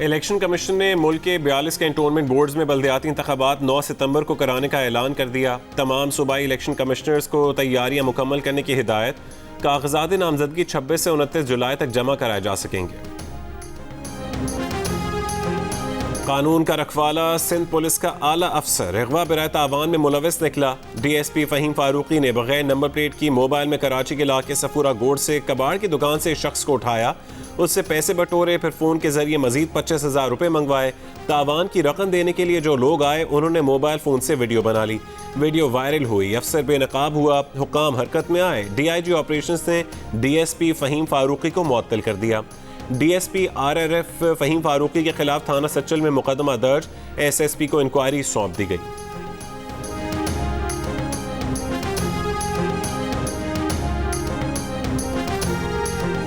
Election commission ने मुल्क के 42 कैंटोनमेंट बोर्ड्स में बल्दियाती इंतखाबात 9 सितंबर को कराने का ऐलान कर दिया। तमाम सूबाई इलेक्शन कमिश्नर्स को तैयारियां मुकम्मल करने की हिदायत। कागजात नामजदगी 26 से 29 जुलाई तक जमा कराए जा सकेंगे। कानून का रखवाला सिंध पुलिस का आला अफसर अगवा बराए तावान में मुलविस निकला। DSP फ़हीम फारूकी ने बगैर नंबर प्लेट की मोबाइल में कराची के इलाके सफूरा गोड़ से कबाड़ की दुकान से शख्स को उठाया, उससे पैसे बटोरे, फिर फ़ोन के जरिए मजीद 25,000 रुपये मंगवाए। तावान की रकम देने के लिए जो लोग आए उन्होंने मोबाइल फ़ोन से वीडियो बना ली। वीडियो वायरल हुई, अफसर बेनकाब हुआ, हुक्काम हरकत में आए। DIG ऑपरेशंस ने DSP फ़हीम फारूकी को मुअत्तल कर दिया। DSP RRF फ़हीम फारूकी के खिलाफ थाना सच्चल में मुकदमा दर्ज। SSP को इंक्वायरी सौंप दी गई।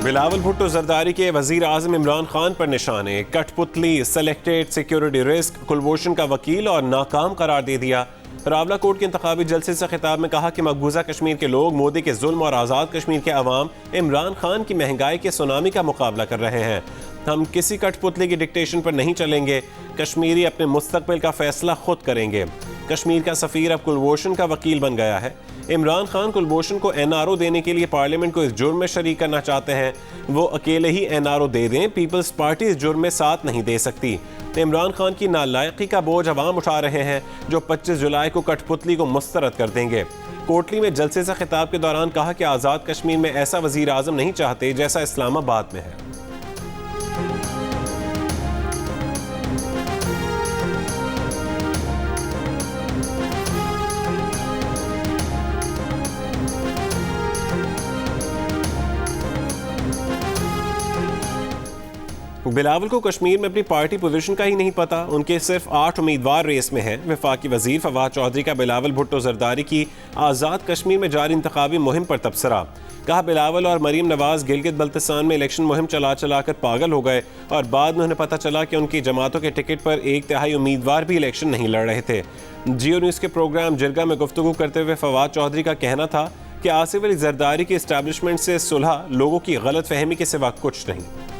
बिलावल भुट्टो जरदारी के वजीर आजम इमरान खान पर निशाने। कठपुतली, सेलेक्टेड, सिक्योरिटी रिस्क, कुलभूषण का वकील और नाकाम करार दे दिया। रावलाकोट के इंतखाबी जलसे से खिताब में कहा कि मकबूजा कश्मीर के लोग मोदी के जुल्म और आज़ाद कश्मीर के अवाम इमरान खान की महंगाई के सुनामी का मुकाबला कर रहे हैं। हम किसी कठपुतली की डिक्टेशन पर नहीं चलेंगे। कश्मीरी अपने मुस्तकबिल का फैसला खुद करेंगे। कश्मीर का सफीर अब कुलभूषण का वकील बन गया है। इमरान खान कुलभूषण को NRO देने के लिए पार्लियामेंट को इस जुर्म में शरीक करना चाहते हैं। वो अकेले ही NRO दे दें, पीपल्स पार्टी इस जुर्म में साथ नहीं दे सकती। इमरान खान की नालायकी का बोझ अवाम उठा रहे हैं जो 25 जुलाई को कठपुतली को मुस्तरद कर देंगे। कोटली में जलसे से खिताब के दौरान कहा कि आज़ाद कश्मीर में ऐसा वजीर आज़म नहीं चाहते जैसा इस्लामाबाद में है। बिलावल को कश्मीर में अपनी पार्टी पोजीशन का ही नहीं पता। उनके सिर्फ 8 उम्मीदवार रेस में हैं। वफाकी वजीर फवाद चौधरी का बिलावल भुट्टो जरदारी की आज़ाद कश्मीर में जारी इंतखाबी मुहिम पर तबसरा। कहा बिलावल और मरीम नवाज गिलगित बल्तिस्तान में इलेक्शन मुहिम चला कर पागल हो गए और बाद में उन्हें पता चला कि उनकी जमातों के टिकट पर 1/3 उम्मीदवार भी इलेक्शन नहीं लड़ रहे थे। जियो न्यूज़ के प्रोग्राम जिरगा में गुफ्तगू करते हुए फवाद चौधरी का कहना था कि आसिफ अली जरदारी की इस्टेब्लिशमेंट से सुलह लोगों की गलत फहमी के सिवा कुछ नहीं।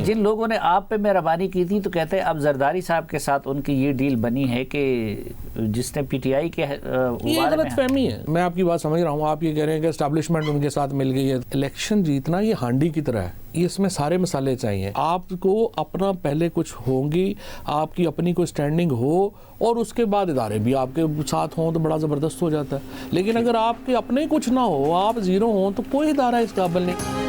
जिन लोगों ने आप पे मेहरबानी की थी तो कहते हैं अब जरदारी साहब के साथ उनकी ये डील बनी है कि जिसने PTI के ये गलत फहमी है। मैं आपकी बात समझ रहा हूँ। आप ये कह रहे हैं कि एस्टैब्लिशमेंट उनके साथ मिल गई है। इलेक्शन जीतना ये हांडी की तरह है, इसमें सारे मसाले चाहिए। आपको अपना पहले कुछ होंगी, आपकी अपनी कोई स्टैंडिंग हो और उसके बाद इदारे भी आपके साथ हों तो बड़ा ज़बरदस्त हो जाता है। लेकिन अगर आपके अपने कुछ ना हो, आप ज़ीरो हों तो कोई इदारा इस काबिल नहीं।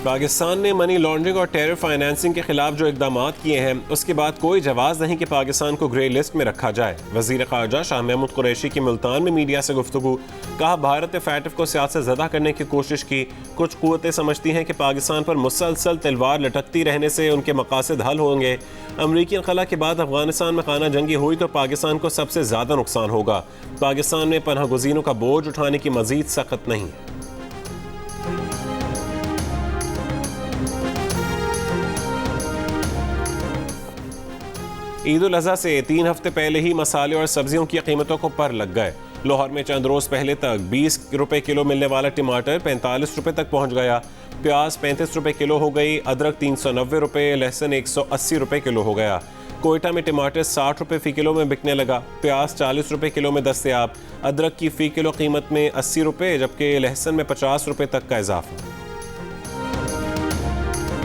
पाकिस्तान ने मनी लॉन्ड्रिंग और टेरर फाइनेंसिंग के खिलाफ जो इकदाम किए हैं उसके बाद कोई जवाज़ नहीं कि पाकिस्तान को ग्रे लिस्ट में रखा जाए। वज़ीर ख़ारजा शाह महमूद कुरैशी की मुल्तान में मीडिया से गुफ्तगू। कहा भारत ने फैटफ को सियासत ज़दा करने की कोशिश की। कुछ क़ुव्वतें समझती हैं कि पाकिस्तान पर मुसलसल तलवार लटकती रहने से उनके मकासद हल होंगे। अमरीकी इनक़ला के बाद अफगानिस्तान में खाना जंगी हुई तो पाकिस्तान को सबसे ज़्यादा नुकसान होगा। पाकिस्तान में पनाह गुज़ीनों का बोझ उठाने की मज़ीद सख्त नहीं है। ईद उल अज़हा से 3 हफ्ते पहले ही मसाले और सब्जियों की कीमतों को पर लग गए। लाहौर में चंद रोज़ पहले तक 20 रुपए किलो मिलने वाला टमाटर 45 रुपए तक पहुंच गया। प्याज 35 रुपए किलो हो गई। अदरक 390 रुपए, लहसुन 180 रुपए किलो हो गया। कोयटा में टमाटर 60 रुपए फ़ी किलो में बिकने लगा। प्याज 40 रुपए किलो में दस्तयाब। अदरक की फ़ी किलो कीमत में 80 रुपए जबकि लहसुन में 50 रुपए तक का इजाफा।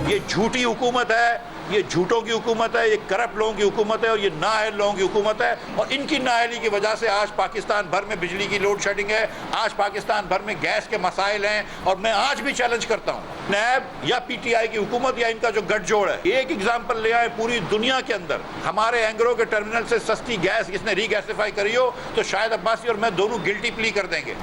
ये झूठी हुकूमत है, ये झूठों की हुकूमत है, ये करप्ट लोगों की हुकूमत है और ये नाअहल लोगों की हुकूमत है। और इनकी नाअहली की वजह से आज पाकिस्तान भर में बिजली की लोड शेडिंग है, आज पाकिस्तान भर में गैस के मसाइल हैं। और मैं आज भी चैलेंज करता हूँ नैब या PTI की हुकूमत या इनका जो गठजोड़ है, एक एग्जाम्पल ले आए पूरी दुनिया के अंदर। हमारे एंग्रो के टर्मिनल से सस्ती गैस किसने रीगैसिफाई करी हो तो शायद अब्बासी और मैं दोनों गिल्टी प्ली कर देंगे।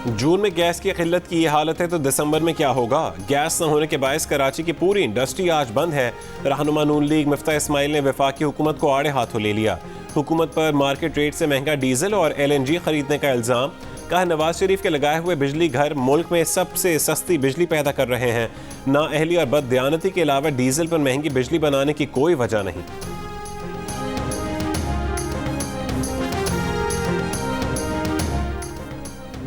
जून में गैस की किल्लत की ये हालत है तो दिसंबर में क्या होगा। गैस न होने के बायस कराची की पूरी इंडस्ट्री आज बंद है। रहनुमा नून लीग मिफ्ता इस्माइल ने वफाकी हुकूमत को आड़े हाथों ले लिया। हुकूमत पर मार्केट रेट से महंगा डीजल और LNG खरीदने का इल्ज़ाम। कहा नवाज शरीफ के लगाए हुए बिजली घर मुल्क में सबसे सस्ती बिजली पैदा कर रहे हैं। नाअहली और बददियानती के अलावा डीजल पर महंगी बिजली बनाने की कोई वजह नहीं।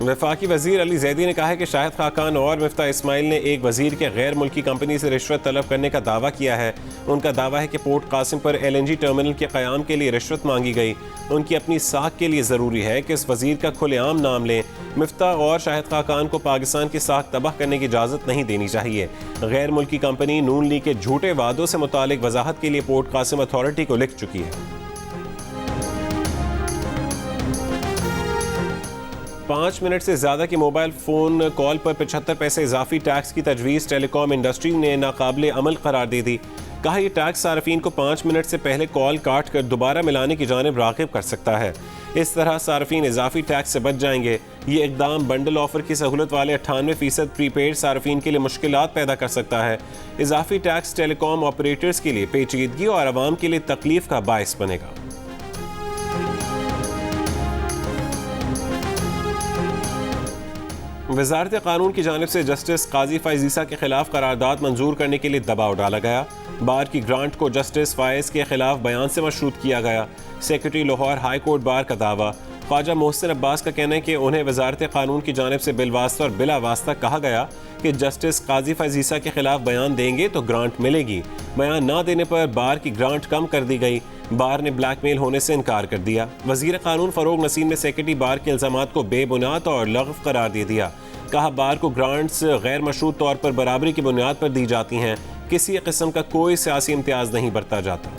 वफाकी वजीर अली जैदी ने कहा है कि शाहिद खाकान और मिफ्ता इस्माइल ने एक वजीर के गैर मुल्की कंपनी से रिश्वत तलब करने का दावा किया है। उनका दावा है कि पोर्ट कासिम पर LNG टर्मिनल के क़याम के लिए रिश्वत मांगी गई। उनकी अपनी साख के लिए ज़रूरी है कि इस वजीर का खुलेआम नाम लें। मिफ्ता और शाहिद खाकान को पाकिस्तान की साख तबाह करने की इजाज़त नहीं देनी चाहिए। गैर मुल्की कंपनी नून लीग के झूठे वादों से मुतालिक वजाहत के लिए पोर्ट कासिम अथॉरिटी को लिख चुकी है। 5 मिनट से ज़्यादा की मोबाइल फ़ोन कॉल पर 75 पैसे इजाफी टैक्स की तजवीज़ टेलीकॉम इंडस्ट्री ने नाकाबिले अमल करार दे दी। कहा यह टैक्स सार्फिन को 5 मिनट से पहले कॉल काट कर दोबारा मिलाने की जानिब राग़िब कर सकता है। इस तरह सार्फिन इजाफी टैक्स से बच जाएंगे। ये इकदाम बंडल ऑफर की सहूलत वाले 98% प्रीपेड सार्फिन के लिए मुश्किलात पैदा कर सकता है। इजाफी टैक्स टेलीकॉम ऑपरेटर्स के लिए पेचीदगी और आवाम के लिए तकलीफ का बायस बनेगा। वज़ारत कानून की जानिब से जस्टिस काजी फ़ाइज़ ईसा के खिलाफ करारदाद मंजूर करने के लिए दबाव डाला गया। बार की ग्रांट को जस्टिस फ़ाइज़ के खिलाफ बयान से मशरूत किया गया। Secretary Lahore high court bar का दावा। ख्वाजा मोहसिन अब्बास का कहना है कि उन्हें वज़ारत कानून की जानिब से बिलवास्ता और बिला वास्ता कहा गया कि जस्टिस काजी फ़ाइज़ ईसा के खिलाफ बयान देंगे तो ग्रांट मिलेगी। बयान ना देने पर बार की ग्रांट कम कर दी गई। बार ने ब्लैकमेल होने से इनकार कर दिया। वज़ीर कानून फ़रोग नसीम ने सेक्रेटरी बार के इल्ज़ामात को बेबुनियाद और लग़व करार दे दिया। कहा बार को ग्रांट्स गैर मशरूत तौर पर बराबरी की बुनियाद पर दी जाती हैं। किसी किस्म का कोई सियासी इम्तियाज़ नहीं बरता जाता।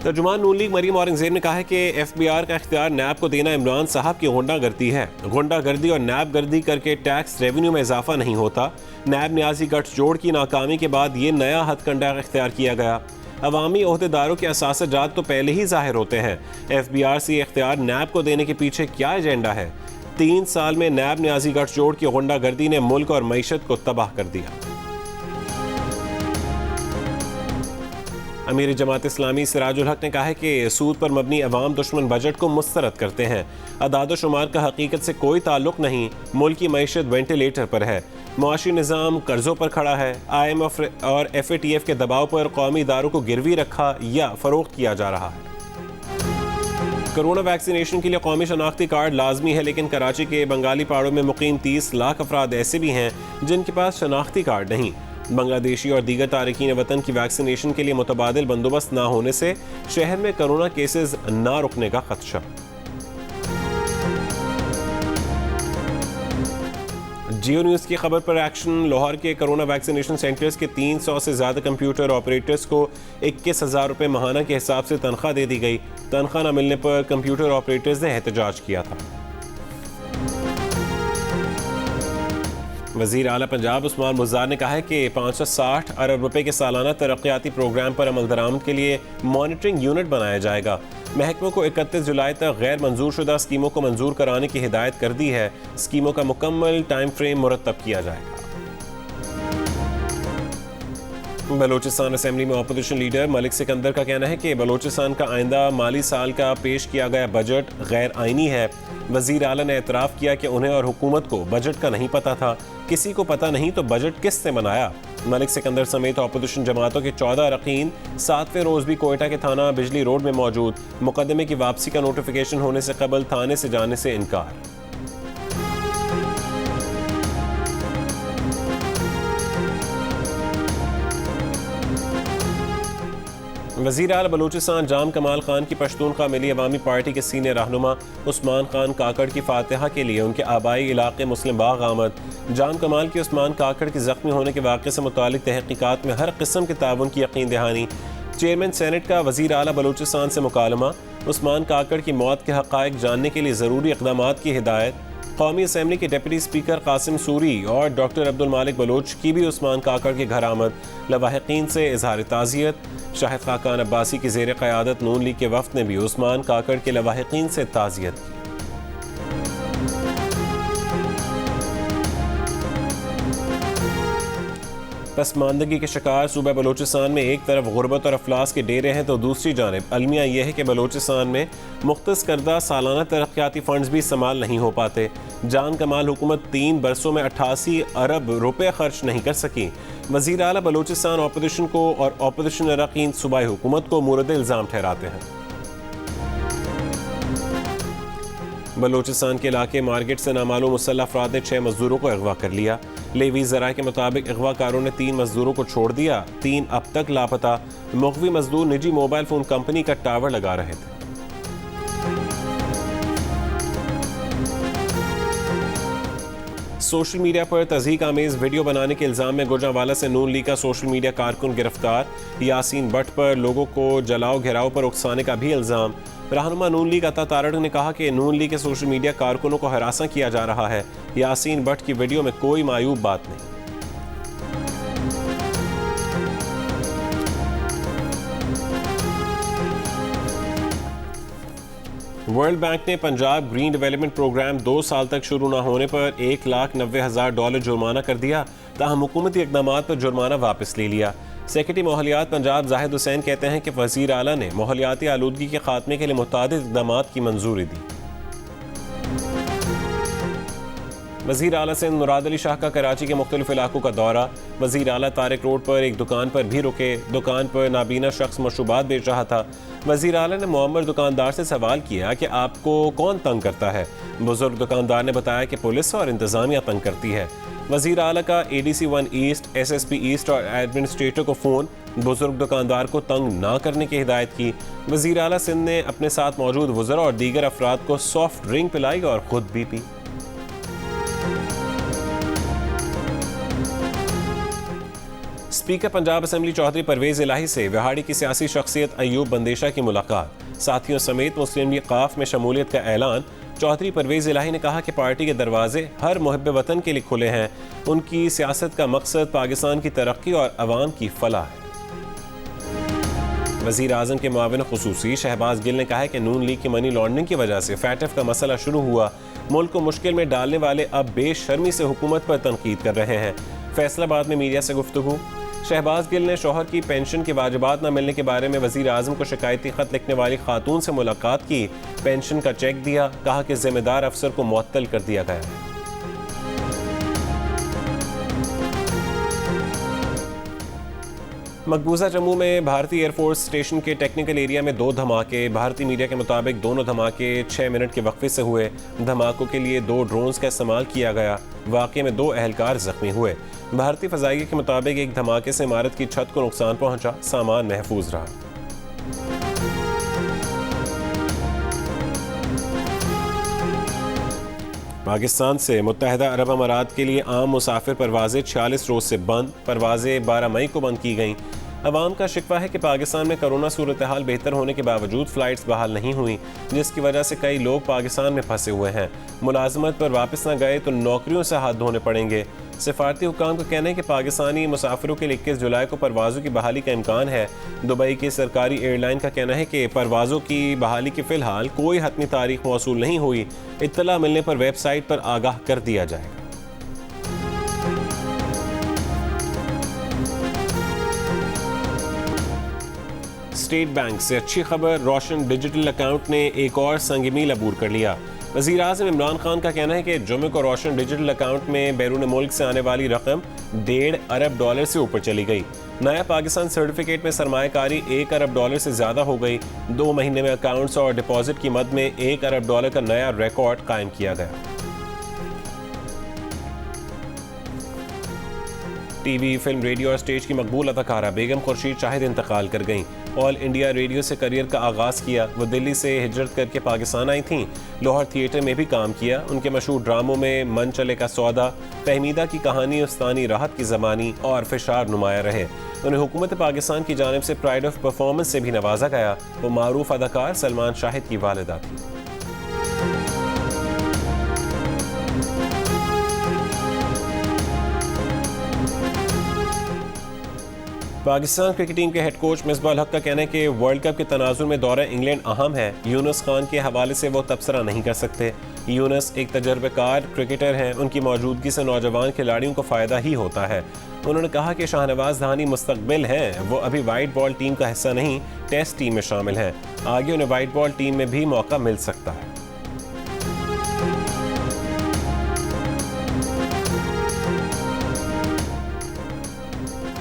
तर्जुमान नून लीग मरीम औरंगजेब ने कहा है कि FBR का इख्तियार नैब को देना इमरान साहब की गुंडागर्दी है। गुंडागर्दी और नैब गर्दी करके टैक्स रेवेन्यू में इजाफा नहीं होता। नैब न्याजी गठजोड़ की नाकामी के बाद ये नया हथकंडा इख्तियार किया गया। अवामी ओहदेदारों के असासजात तो पहले ही जाहिर होते हैं। FBR से इख्तियार नैब को देने के पीछे क्या एजेंडा है? 3 साल में नैब न्याजी गठजोड़ की गुंडागर्दी ने मुल्क और मईशत को तबाह कर दिया। अमीर जमात इस्लामी सिराजुल हक ने कहा है कि सूद पर मबनी अवाम दुश्मन बजट को मुस्तरद करते हैं। अदाद शुमार का हकीकत से कोई ताल्लुक नहीं। मुल्क की मईशत वेंटिलेटर पर है। मुआशी निज़ाम कर्जों पर खड़ा है। IMF और FATF के दबाव पर कौमी इदारों को गिरवी रखा या फरोख्त किया जा रहा है। कोरोना वैक्सीनेशन के लिए कौमी शनाख्ती कार्ड लाजमी है, लेकिन कराची के बंगाली पहाड़ों में मुकीम 30 लाख अफराद ऐसे भी हैं जिनके पास शनाख्ती कार्ड नहीं। बांग्लादेशी और दीगर तारकीन वतन की वैक्सीनेशन के लिए मुतबादिल बंदोबस्त ना होने से शहर में कोरोना केसेस ना रुकने का खदशा। जियो न्यूज़ की खबर पर एक्शन। लाहौर के कोरोना वैक्सीनेशन सेंटर्स के 300 से ज़्यादा कंप्यूटर ऑपरेटर्स को 21,000 रुपये माहाना के हिसाब से तनख्वाह दे दी गई। तनख्वाह न मिलने पर कंप्यूटर ऑपरेटर्स ने एहतजाज किया था। वज़ीर आला पंजाब उस्मान बुज़दार ने कहा है कि 560 अरब रुपए के सालाना तरक्याती प्रोग्राम पर अमल दरामद के लिए मॉनिटरिंग यूनिट बनाया जाएगा। महकमे को 31 जुलाई तक गैर मंजूर शुदा स्कीमों को मंजूर कराने की हिदायत कर दी है। स्कीमों का मुकम्मल टाइम फ्रेम मुरतब किया जाएगा। बलोचिस्तान असेंबली में अपोजिशन लीडर मलिक सिकंदर का कहना है कि बलोचिस्तान का आइंदा माली साल का पेश किया गया बजट गैर आइनी है। वज़ीर आला ने एतराफ़ किया कि उन्हें और हुकूमत को बजट का नहीं पता था। किसी को पता नहीं तो बजट किसने बनाया? मलिक सिकंदर समेत अपोजिशन जमातों के 14 अरकान 7वें रोज़ भी कोयटा के थाना बिजली रोड में मौजूद। मुकदमे की वापसी का नोटिफिकेशन होने से कबल थाने से जाने से इनकार। वज़ीर आला बलूचिस्तान जाम कमाल खान की पश्तूनख्वा मिली अवामी पार्टी के सीनियर रहनुमा उस्मान खान काकड़ की फातिहा के लिए उनके आबाई इलाके मुस्लिम बाग आमद। जाम कमाल की उस्मान काकड़ के ज़ख्मी होने के वाक़े से मुतालिक तहक़ीक़ात में हर किस्म के ताउन की यकीन दहानी। चेयरमैन सेनेट का वज़ीर आला बलूचिस्तान से मुकालमा। उस्मान काकड़ की मौत के हक़ाइक़ जानने के लिए ज़रूरी इक़दामात की हिदायत। कौमी असम्बली के डिप्टी स्पीकर कासिम सूरी और डॉक्टर अब्दुल मालिक बलोच की भी उस्मान काकड़ के घर आमद। लवाहिकीन से इजहार ताज़ियत। शाहिद खाकान अब्बासी की ज़ेर क़यादत नून लीग के वफ़द ने भी उस्मान काकड़ के लवाहिकीन से ताज़ियत की। पसमानदगी के शिकार सूबा बलूचिस्तान में एक तरफ गुर्बत और अफलास के डेरे हैं तो दूसरी जानिब अलमिया यह है कि बलूचिस्तान में मुख्तस करदा सालाना तरक्याती फंड्स भी इस्तेमाल नहीं हो पाते। जान कमाल हुकूमत 3 बरसों में 88 अरब रुपए खर्च नहीं कर सकी। वज़ीर आला बलूचिस्तान अपोजिशन को और अपोजिशन अरकान सूबाई हुकूमत को मुरद इल्ज़ाम ठहराते हैं। बलूचिस्तान के इलाके मार्केट से नामालूम मुसल्लह अफराद ने 6 मजदूरों को अगवा कर लिया। लेवी ज़राए के मुताबिक अगवाकारों ने 3 मजदूरों को छोड़ दिया, 3 अब तक लापता। मुग़वी मजदूर निजी मोबाइल फ़ोन कंपनी का टावर लगा रहे थे। सोशल मीडिया पर तज़हीक आमेज़ वीडियो बनाने के इल्ज़ाम में गुजरांवाला से नून लीग का सोशल मीडिया कारकुन गिरफ्तार। यासीन भट्ट पर लोगों को जलाओ घेराव पर उकसाने का भी इल्ज़ाम। रहनुमा नून लीग अता तारड़ ने कहा कि नून लीग के सोशल मीडिया कारकुनों को हरासा किया जा रहा है। यासीन भट्ट की वीडियो में कोई मायूब बात नहीं। वर्ल्ड बैंक ने पंजाब ग्रीन डेवलपमेंट प्रोग्राम 2 साल तक शुरू न होने पर $1,90,000 जुर्माना कर दिया। ताहम हुकूमती इक़दाम पर जुर्माना वापस ले लिया। सेक्रेटरी माहौलियात पंजाब जाहिद हुसैन कहते हैं कि वज़ीर आला ने माहौलियाती आलूदगी के खात्मे के लिए मुतादिद इक़दाम की मंजूरी दी। वज़ीर आला सिंध मुराद अली शाह का कराची के मुख्तलिफ इलाकों का दौरा। वज़ीर आला तारिक रोड पर एक दुकान पर भी रुके। दुकान पर नाबीना शख्स मशरूबात बेच रहा था। वज़ीर आला ने मुअम्मर दुकानदार से सवाल किया कि आपको कौन तंग करता है। बुजुर्ग दुकानदार ने बताया कि पुलिस और इंतज़ामिया तंग करती है। वज़ीर आला का ADC 1 ईस्ट, SSP ईस्ट और एडमिनिस्ट्रेटर को फ़ोन। बुजुर्ग दुकानदार को तंग ना करने की हिदायत की। वज़ीर आला सिंध ने अपने साथ मौजूद वज़रा और दीगर अफराद को सॉफ्ट ड्रिंक पिलाई और खुद भी पी। स्पीकर पंजाब असेंबली चौधरी परवेज़ इलाही से विहाड़ी की सियासी शख्सियत अयूब बंदेशा की मुलाकात। साथियों समेत मुस्लिम लीग क़ाफ में शमूलियत का ऐलान। चौधरी परवेज़ इलाही ने कहा कि पार्टी के दरवाजे हर मुहब्बे वतन के लिए खुले हैं। उनकी सियासत का मकसद पाकिस्तान की तरक्की और अवाम की फलाह है। वज़ीर आज़म के मुआविन ख़ुसूसी शहबाज गिल ने कहा है कि नून लीग की मनी लॉन्ड्रिंग की वजह से फैटफ का मसला शुरू हुआ। मुल्क को मुश्किल में डालने वाले अब बेशर्मी से हुकूमत पर तनकीद कर रहे हैं। फैसलाबाद में मीडिया से गुफ्तगू। शहबाज गिल ने शोहर की पेंशन के वाजिबात न मिलने के बारे में वज़ीर आज़म को शिकायती खत लिखने वाली खातून से मुलाकात की। पेंशन का चेक दिया। कहा कि जिम्मेदार अफसर को मुअत्तल कर दिया गया है। मकबूजा जम्मू में भारतीय एयरफोर्स स्टेशन के टेक्निकल एरिया में 2 धमाके। भारतीय मीडिया के मुताबिक दोनों धमाके 6 मिनट के वक्फे से हुए। धमाकों के लिए 2 ड्रोन्स का इस्तेमाल किया गया। वाक़े में 2 एहलकार जख्मी हुए। भारतीय फ़ज़ाइया के मुताबिक एक धमाके से इमारत की छत को नुकसान पहुंचा, सामान महफूज रहा। पाकिस्तान से मुत्तहिदा अरब अमारात के लिए आम मुसाफिर परवाज़ें 46 रोज़ से बंद। परवाज़ें 12 मई को बंद की गईं। अवाम का शिकवा है कि पाकिस्तान में कोरोना सूरत हाल बेहतर होने के बावजूद फ़्लाइट्स बहाल नहीं हुई, जिसकी वजह से कई लोग पाकिस्तान में फंसे हुए हैं। मुलाजमत पर वापस न गए तो नौकरियों से हाथ धोने पड़ेंगे। सिफारती हुक्काम का कहना है कि पाकिस्तानी मुसाफिरों के लिए 21 जुलाई को परवाज़ों की बहाली का इम्कान है। दुबई की सरकारी एयरलाइन का कहना है कि परवाज़ों की बहाली की फ़िलहाल कोई हतमी तारीख मौसूल नहीं हुई। इत्तला मिलने पर वेबसाइट पर आगाह कर दिया जाएगा। स्टेट बैंक से अच्छी खबर, रोशन डिजिटल अकाउंट ने एक और संग मील अबूर कर लिया। वज़ीर आज़म इमरान खान का कहना है कि जुमे को रोशन डिजिटल अकाउंट में बैरून मुल्क से आने वाली रकम $1.5 अरब से ऊपर चली गई। नया पाकिस्तान सर्टिफिकेट में सरमायाकारी $1 अरब से ज़्यादा हो गई। 2 महीने में अकाउंट्स और डिपॉजिट की मद में $1 अरब का नया रिकॉर्ड कायम किया गया। टीवी, फिल्म, रेडियो और स्टेज की मकबूल अदाकारा बेगम खुर्शीद शाहिद इंतकाल कर गईं। ऑल इंडिया रेडियो से करियर का आगाज़ किया। वो दिल्ली से हिजरत करके पाकिस्तान आई थीं। लाहौर थिएटर में भी काम किया। उनके मशहूर ड्रामों में मन चले का सौदा, फहमीदा की कहानी, उस्तानी राहत की ज़बानी और फिशार नुमाया रहे। उन्हें हुकूमत पाकिस्तान की जानिब से प्राइड ऑफ परफॉर्मेंस से भी नवाजा गया। वो मारूफ अदाकार सलमान शाहिद की वालिदा थी। पाकिस्तान क्रिकेट टीम के हेड कोच मिसबाह उल हक का कहना है कि वर्ल्ड कप के तनाजुर में दौरा इंग्लैंड अहम है। यूनुस खान के हवाले से वो तबसरा नहीं कर सकते। यूनस एक तजर्बेकार क्रिकेटर हैं, उनकी मौजूदगी से नौजवान खिलाड़ियों को फ़ायदा ही होता है। उन्होंने कहा कि शाहनवाज धानी मुस्तकबिल हैं, वो अभी वाइट बॉल टीम का हिस्सा नहीं, टेस्ट टीम में शामिल हैं। आगे उन्हें वाइट बॉल टीम में भी मौका मिल सकता है।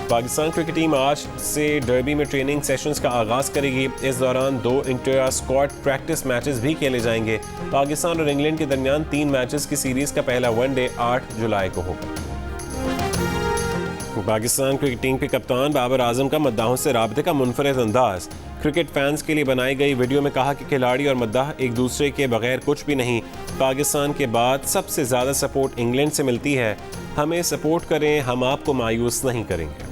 पाकिस्तान क्रिकेट टीम आज से डर्बी में ट्रेनिंग सेशंस का आगाज़ करेगी। इस दौरान 2 इंटर स्क्वाड प्रैक्टिस मैचेस भी खेले जाएंगे। पाकिस्तान और इंग्लैंड के दरमियान 3 मैचेस की सीरीज का पहला वनडे 8 जुलाई को होगा। पाकिस्तान क्रिकेट टीम के कप्तान बाबर आजम का मद्दाहों से राब्ते का मुनफरद अंदाज। क्रिकेट फैंस के लिए बनाई गई वीडियो में कहा कि खिलाड़ी और मद्दाह एक दूसरे के बगैर कुछ भी नहीं। पाकिस्तान के बाद सबसे ज़्यादा सपोर्ट इंग्लैंड से मिलती है। हमें सपोर्ट करें, हम आपको मायूस नहीं करेंगे।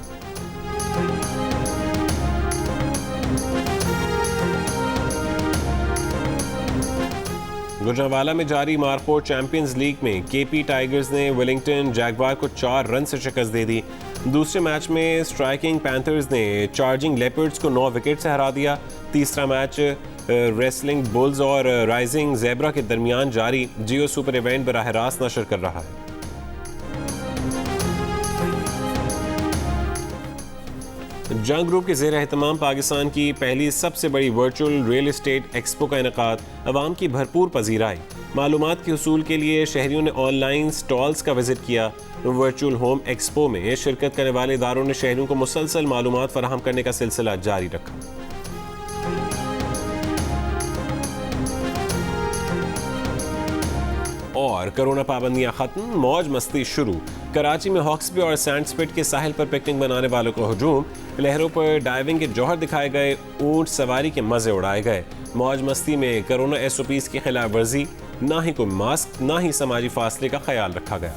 गुजरांवाला में जारी मार्को चैंपियंस लीग में केपी टाइगर्स ने वेलिंगटन जैगवार को 4 रन से शिकस्त दे दी। दूसरे मैच में स्ट्राइकिंग पैंथर्स ने चार्जिंग लेपर्ड्स को 9 विकेट से हरा दिया। तीसरा मैच रेसलिंग बुल्स और राइजिंग ज़ेब्रा के दरमियान जारी। जियो सुपर इवेंट बराह रास्त नशर कर रहा है। जंग ग्रुप के ज़ेर एहतमाम पाकिस्तान की पहली सबसे बड़ी वर्चुअल रियल एस्टेट एक्सपो का इनेकाद। अवाम की भरपूर पजीराई। मालूमात के हुसूल के लिए शहरियों ने ऑनलाइन स्टॉल्स का विजिट किया। वर्चुअल होम एक्सपो में शिरकत करने वाले इदारों ने शहरियों को मुसलसल मालूमात फराहम करने का सिलसिला जारी रखा। और कोरोना पाबंदियां खत्म, मौज मस्ती शुरू। कराची में हॉक्स बे और सैंड स्पिट के साहिल पर पिकनिक बनाने वालों को हुजूम। लहरों पर डाइविंग के जौहर दिखाए गए, ऊंट सवारी के मजे उड़ाए गए। मौज मस्ती में कोरोना SOPs की खिलाफ वर्जी, ना ही कोई मास्क ना ही समाजी फासले का ख्याल रखा गया।